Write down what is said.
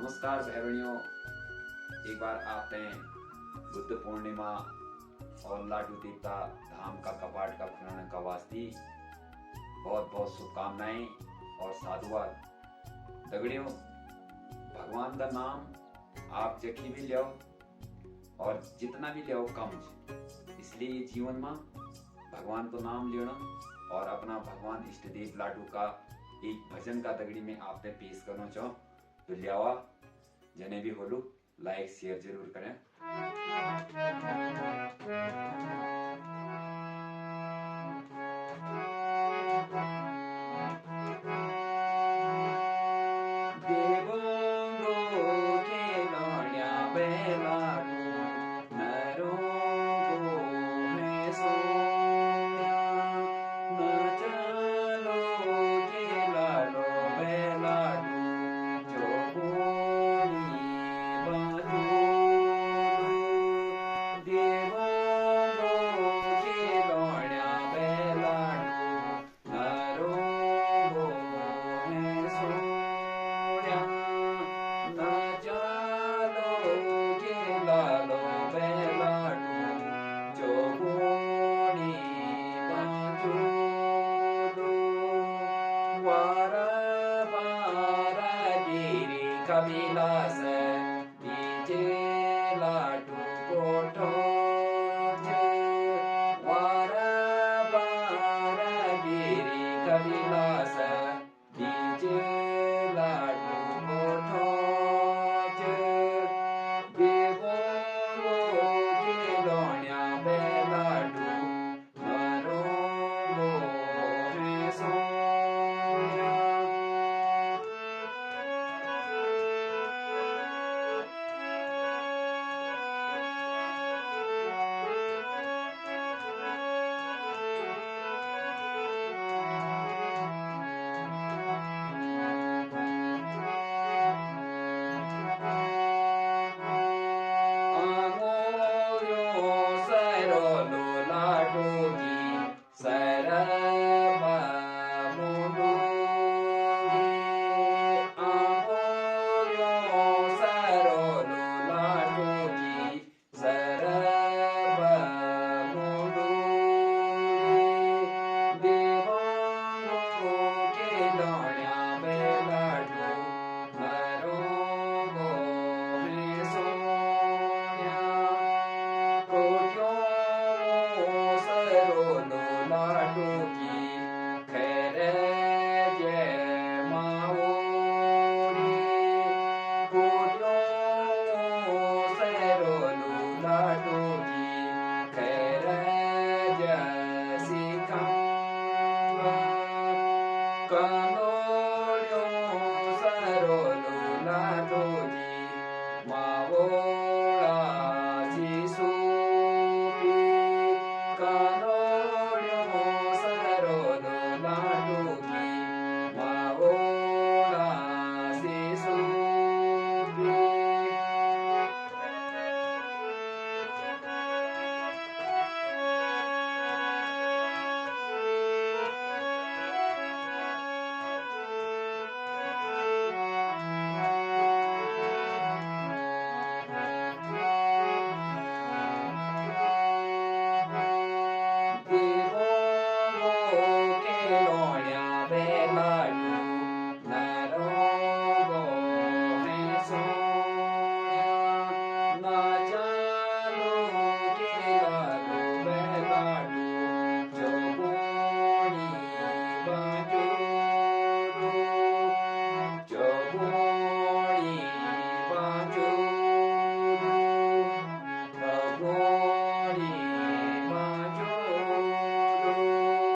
नमस्कार भाई बहनियों। एक बार आपने बुद्ध पूर्णिमा और लाडू दीपता धाम का कपाट का खुलने का वास्ते बहुत बहुत शुभकामनाएं और साधुवाद। दगड़ियों, भगवान का नाम आप जखी भी लियो और जितना भी लियो कम, इसलिए जीवन में भगवान को नाम लेना और अपना भगवान इष्ट देव लाडू का एक भजन का दगड़ी में आपने पेश करना चाहो तो लियावा। जने भी होलू लाइक शेयर जरूर करें। कपिलास डीजे लाडू कोठो